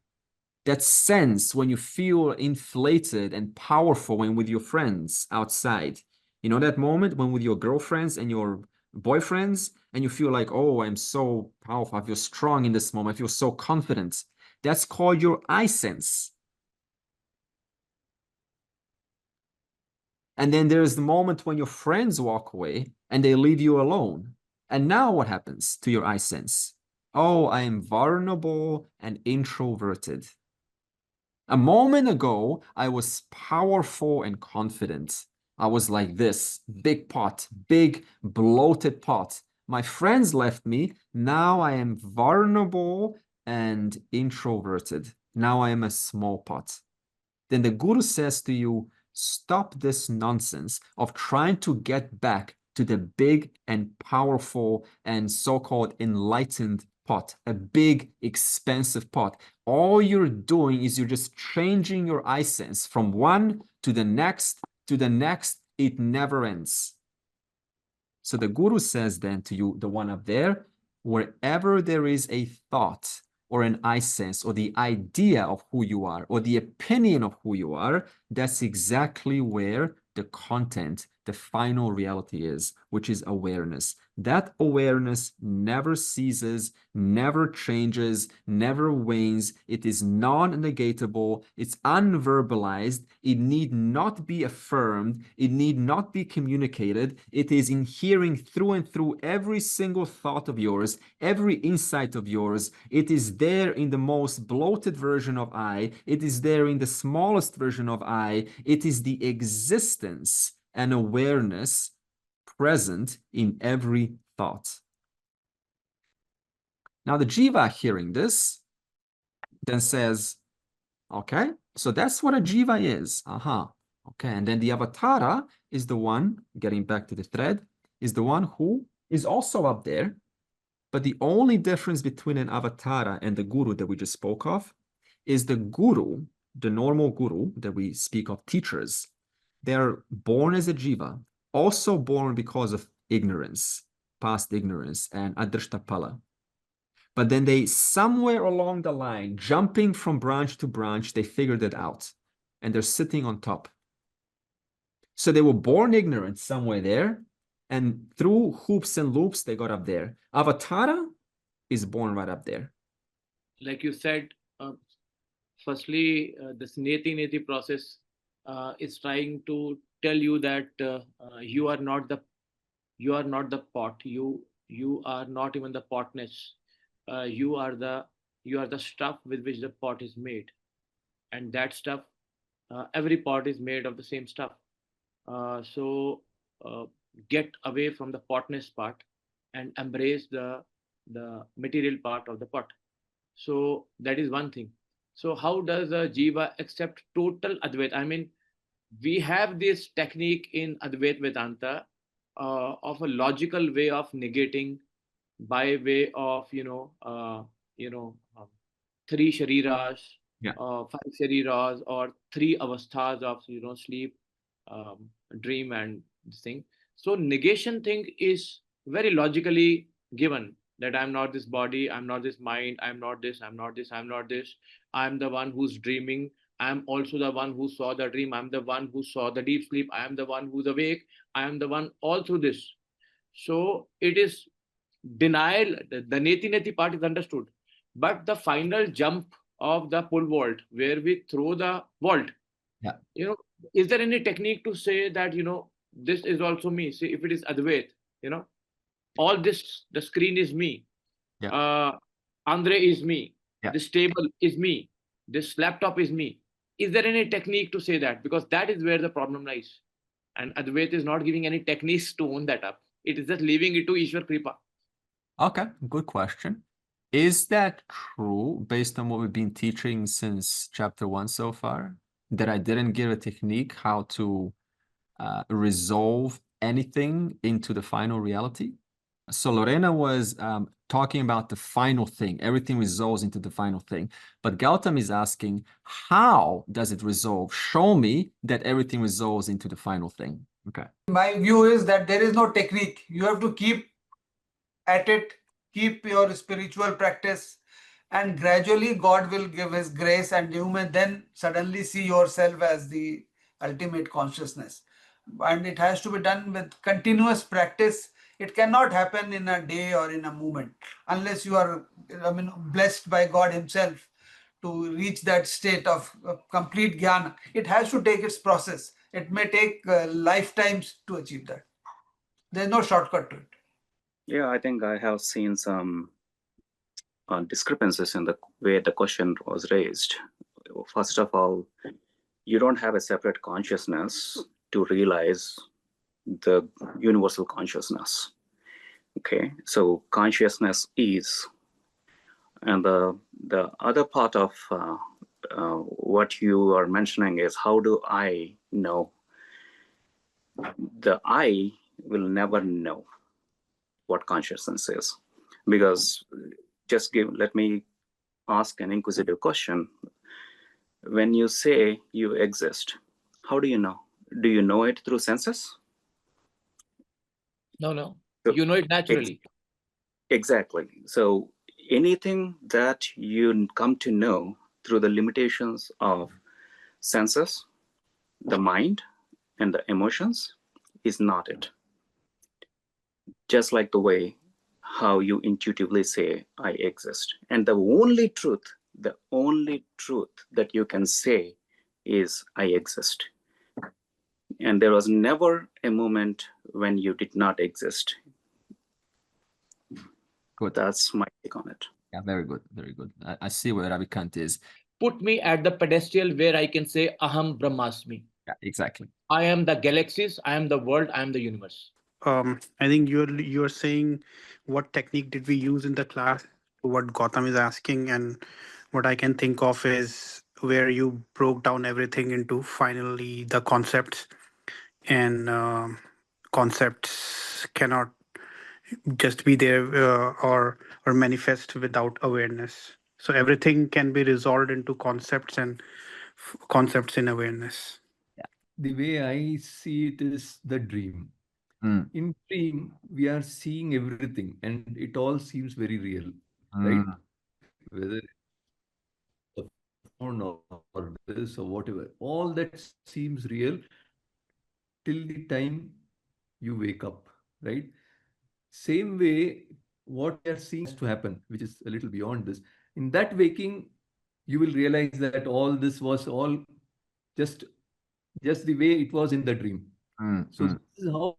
That sense when you feel inflated and powerful when with your friends outside. You know that moment when with your girlfriends and your boyfriends, and you feel like, oh, I'm so powerful. I feel strong in this moment. I feel so confident. That's called your I sense. And then there's the moment when your friends walk away and they leave you alone. And now what happens to your I sense? Oh, I am vulnerable and introverted. A moment ago, I was powerful and confident. I was like this, big pot, big bloated pot. My friends left me. Now I am vulnerable and introverted. Now I am a small pot. Then the guru says to you, stop this nonsense of trying to get back to the big and powerful and so-called enlightened pot, a big, expensive pot. All you're doing is you're just changing your I sense from one to the next to the next. It never ends. So the guru says then to you, the one up there, wherever there is a thought or an I sense or the idea of who you are or the opinion of who you are, that's exactly where the content, the final reality is, which is awareness. That awareness never ceases, never changes, never wanes. It is non-negatable. It's unverbalized. It need not be affirmed. It need not be communicated. It is inhering through and through every single thought of yours, every insight of yours. It is there in the most bloated version of I. It is there in the smallest version of I. It is the existence and awareness present in every thought. Now the jiva hearing this then says, okay, so that's what a jiva is. Okay, and then the avatara is the one, getting back to the thread, is the one who is also up there. But the only difference between an avatara and the guru that we just spoke of is the guru, the normal guru that we speak of, teachers, they're born as a jiva, also born because of ignorance, past ignorance, and adrishtapala. But then they, somewhere along the line, jumping from branch to branch, they figured it out. And they're sitting on top. So they were born ignorant somewhere there. And through hoops and loops, they got up there. Avatara is born right up there. Like you said, firstly, this neti process is trying to tell you that you are not the pot. You are not even the potness. You are the stuff with which the pot is made, and that stuff, every pot is made of the same stuff. So get away from the potness part and embrace the material part of the pot. So that is one thing. So how does a jiva accept total Advaita? I mean, we have this technique in Advaita Vedanta of a logical way of negating by way of three shariras, Yeah. 5 shariras, or 3 avasthas of sleep, dream, and this thing. So negation thing is very logically given, that I'm not this body, I'm not this mind, I'm not this, I'm not this, I'm not this. I'm the one who's dreaming. I'm also the one who saw the dream. I'm the one who saw the deep sleep. I am the one who's awake. I am the one all through this. So it is denial. The neti part is understood. But the final jump of the pole vault, where we throw the vault, Yeah. You know, is there any technique to say that, this is also me? See, if it is Advait, all this, the screen is me. Yeah. Andre is me. Yeah. This table is me. This laptop is me. Is there any technique to say that? Because that is where the problem lies. And Advait is not giving any techniques to own that up. It is just leaving it to Ishwar Kripa. Okay, good question. Is that true based on what we've been teaching since chapter 1 so far? That I didn't give a technique how to resolve anything into the final reality? So Lorena was talking about the final thing. Everything resolves into the final thing. But Gautam is asking, how does it resolve? Show me that everything resolves into the final thing. Okay. My view is that there is no technique. You have to keep at it, keep your spiritual practice, and gradually God will give His grace, and you may then suddenly see yourself as the ultimate consciousness. And it has to be done with continuous practice. It cannot happen in a day or in a moment unless you are, blessed by God Himself to reach that state of complete jnana. It has to take its process. It may take lifetimes to achieve that. There's no shortcut to it. Yeah, I think I have seen some discrepancies in the way the question was raised. First of all, you don't have a separate consciousness to realize the universal consciousness. Okay, so consciousness is, and the other part of what you are mentioning is, how do I know? The I will never know what consciousness is, because let me ask an inquisitive question. When you say you exist, how do you know? Do you know it through senses? No. So You know it naturally. Exactly. So anything that you come to know through the limitations of senses, the mind, and the emotions is not it. Just like the way how you intuitively say, I exist. And the only truth that you can say is, I exist. And there was never a moment when you did not exist. Good. That's my take on it. Yeah, very good. Very good. I see where Ravikant is. Put me at the pedestal where I can say, Aham Brahmasmi. Yeah, exactly. I am the galaxies, I am the world, I am the universe. I think you're saying what technique did we use in the class, what Gautam is asking, and what I can think of is where you broke down everything into finally the concepts, and concepts cannot just be there or manifest without awareness. So everything can be resolved into concepts and concepts in awareness. The way I see it is the dream. Mm. In dream, we are seeing everything and it all seems very real, right? Whether the phone or this or whatever, all that seems real till the time you wake up, right? Same way, what we are seeing has to happen, which is a little beyond this. In that waking, you will realize that all this was all just the way it was in the dream. So this is how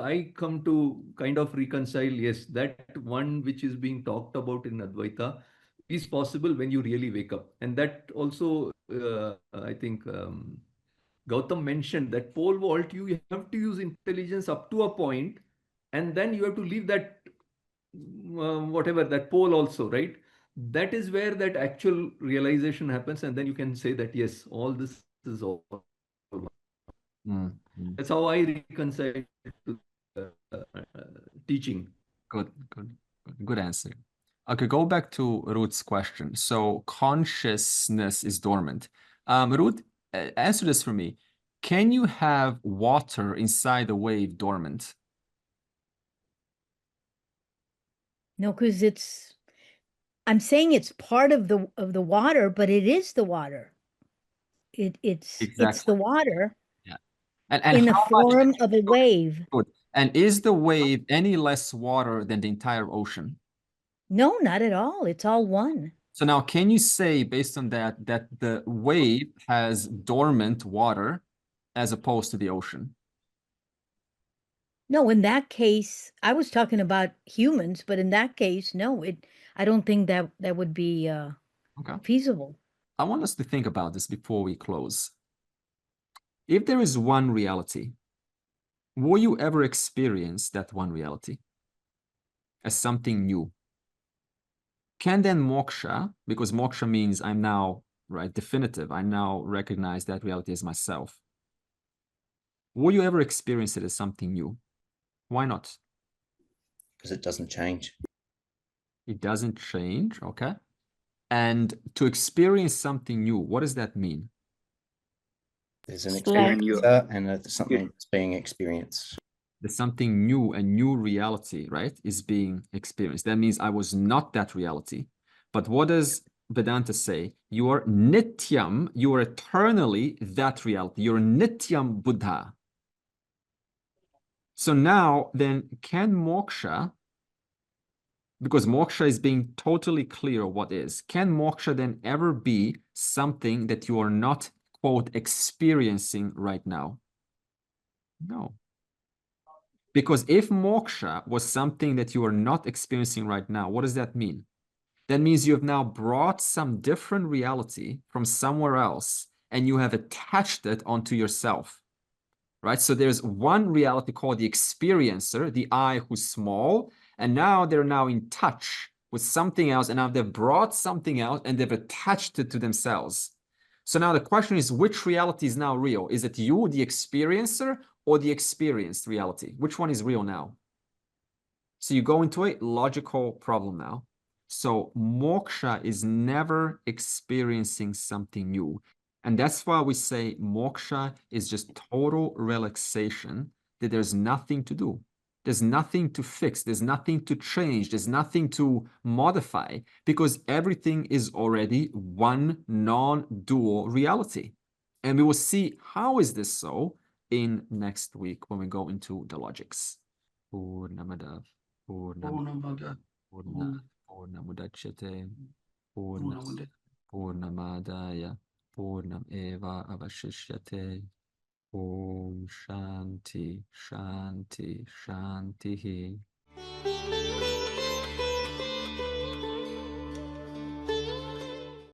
I come to kind of reconcile, yes, that one which is being talked about in Advaita is possible when you really wake up. And that also, I think Gautam mentioned that pole vault, you have to use intelligence up to a point, and then you have to leave that, whatever, that pole also, right? That is where that actual realization happens. And then you can say that, yes, all this is all. That's how I reconcile to teaching. Good answer. Okay, go back to Ruth's question. So consciousness is dormant. Ruth, answer this for me. Can you have water inside a wave dormant? No, because I'm saying it's part of the water, but it is the water. It's the water. Yeah. And in the how form much, of a wave. Good. And is the wave any less water than the entire ocean? No, not at all. It's all one. So now, can you say, based on that, that the wave has dormant water as opposed to the ocean? No, in that case, I was talking about humans, but in that case, no, I don't think that that would be Okay. feasible. I want us to think about this before we close. If there is one reality, will you ever experience that one reality as something new? Can then moksha, because moksha means I'm now, right, definitive, I now recognize that reality as myself. Will you ever experience it as something new? Why not? Because it doesn't change. It doesn't change, okay? And to experience something new, what does that mean? There's an It's like- experiencer and something that's being experienced. There's something new, a new reality, right, is being experienced. That means I was not that reality. But what does Vedanta say? You are nityam, you are eternally that reality. You're nityam Buddha. So now, then, can moksha, because moksha is being totally clear what is, can moksha then ever be something that you are not, quote, experiencing right now? No. Because if moksha was something that you are not experiencing right now, what does that mean? That means you have now brought some different reality from somewhere else and you have attached it onto yourself, right? So there's one reality called the experiencer, the I who's small, and now they're now in touch with something else, and now they've brought something else and they've attached it to themselves. So now the question is, which reality is now real? Is it you, the experiencer, or the experienced reality? Which one is real now? So you go into a logical problem now. So moksha is never experiencing something new. And that's why we say moksha is just total relaxation, that there's nothing to do. There's nothing to fix. There's nothing to change. There's nothing to modify because everything is already one non-dual reality. And we will see how is this so in next week when we go into the logics. Purnamada, Purnamada, Purnamudachyate, Purnamada. Purnamadaya, Purnam Eva Avashishyate. Om Shanti, Shanti, Shanti.